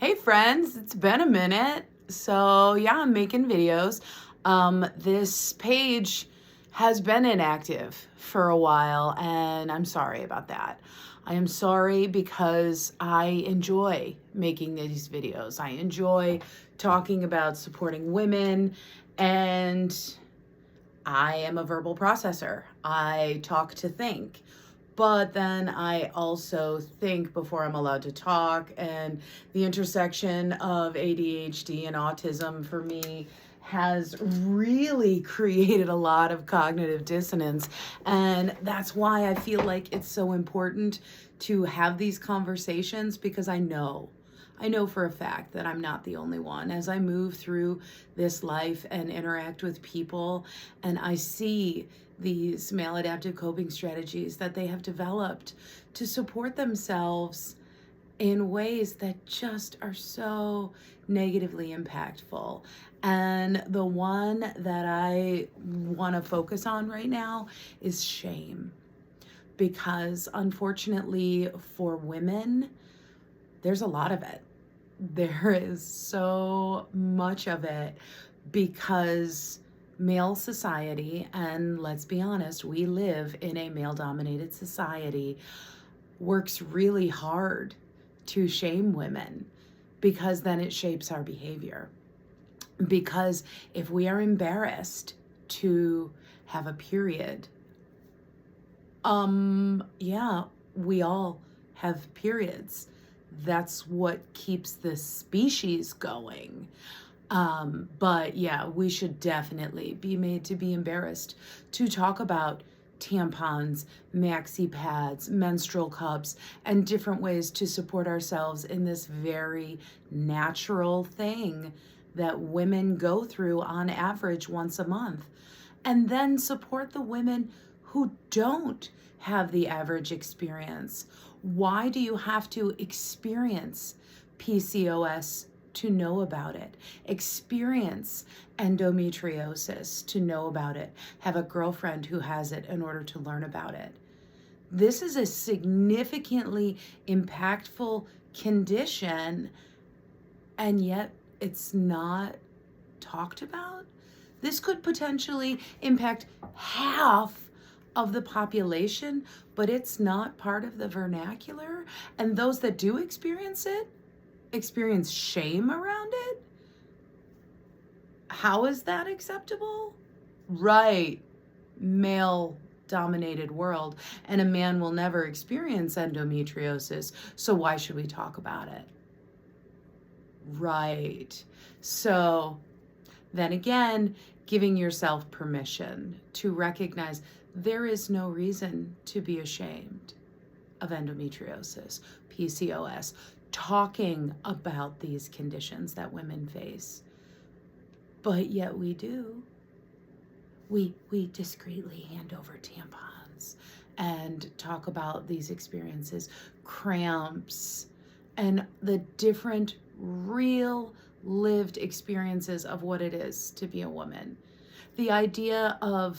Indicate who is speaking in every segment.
Speaker 1: Hey friends, it's been a minute. So yeah, I'm making videos. This page has been inactive for a while and I'm sorry about that. I am sorry because I enjoy making these videos. I enjoy talking about supporting women, and I am a verbal processor. I talk to think. But then I also think before I'm allowed to talk, and the intersection of ADHD and autism for me has really created a lot of cognitive dissonance. And that's why I feel like it's so important to have these conversations, because I know for a fact that I'm not the only one. As I move through this life and interact with people, and I see these maladaptive coping strategies that they have developed to support themselves in ways that just are so negatively impactful. And the one that I want to focus on right now is shame. Because unfortunately for women, there's a lot of it. There is so much of it because male society, and let's be honest, we live in a male-dominated society, works really hard to shame women, because then it shapes our behavior. Because if we are embarrassed to have a period, yeah, we all have periods. That's what keeps the species going. But yeah, we should definitely be made to be embarrassed to talk about tampons, maxi pads, menstrual cups, and different ways to support ourselves in this very natural thing that women go through on average once a month. And then support the women who don't have the average experience. Why do you have to experience PCOS to know about it? Experience endometriosis to know about it? Have a girlfriend who has it in order to learn about it? This is a significantly impactful condition, and yet it's not talked about. This could potentially impact half of the population, but it's not part of the vernacular. And those that do experience it, experience shame around it. How is that acceptable? Right. Male dominated world, and a man will never experience endometriosis, so why should we talk about it? Right. So then again, giving yourself permission to recognize there is no reason to be ashamed of endometriosis, PCOS, talking about these conditions that women face. But yet we do. We discreetly hand over tampons and talk about these experiences, cramps, and the different real lived experiences of what it is to be a woman. The idea of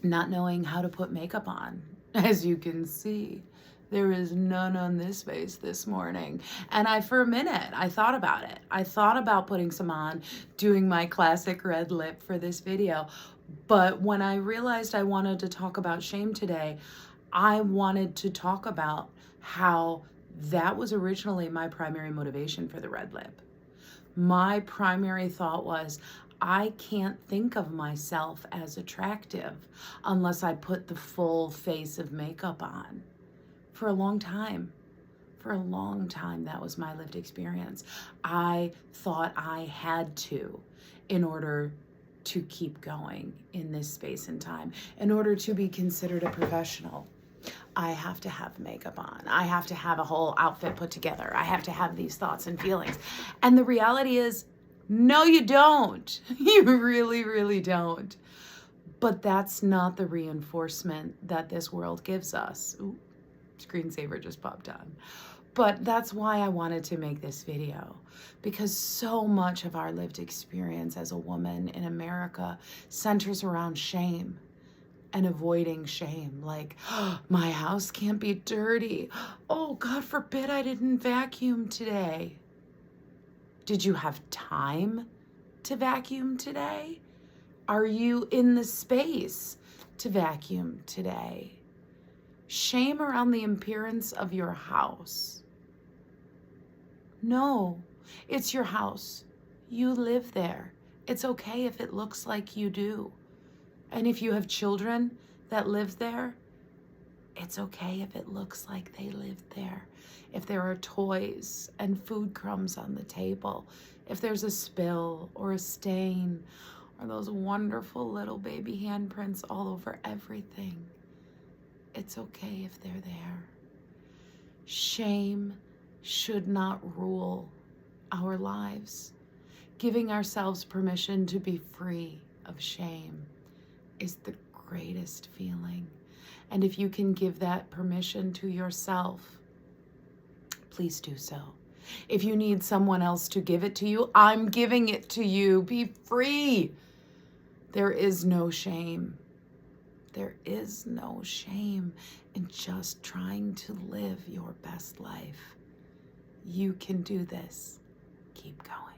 Speaker 1: not knowing how to put makeup on, as you can see. There is none on this face this morning. And for a minute, I thought about it. I thought about putting some on, doing my classic red lip for this video. But when I realized I wanted to talk about shame today, I wanted to talk about how that was originally my primary motivation for the red lip. My primary thought was, I can't think of myself as attractive unless I put the full face of makeup on. For a long time, that was my lived experience. I thought I had to, in order to keep going in this space and time, in order to be considered a professional. I have to have makeup on. I have to have a whole outfit put together. I have to have these thoughts and feelings. And the reality is, no, you don't. You really, really don't. But that's not the reinforcement that this world gives us. Ooh, screensaver just popped on. But that's why I wanted to make this video, because so much of our lived experience as a woman in America centers around shame and avoiding shame. Like, oh, my house can't be dirty. Oh, God forbid I didn't vacuum today. Did you have time to vacuum today? Are you in the space to vacuum today? Shame around the appearance of your house. No, it's your house. You live there. It's okay if it looks like you do. And if you have children that live there, it's okay if it looks like they live there. If there are toys and food crumbs on the table, if there's a spill or a stain, or those wonderful little baby handprints all over everything, it's okay if they're there. Shame should not rule our lives. Giving ourselves permission to be free of shame is the greatest feeling. And if you can give that permission to yourself, please do so. If you need someone else to give it to you, I'm giving it to you. Be free. There is no shame. There is no shame in just trying to live your best life. You can do this. Keep going.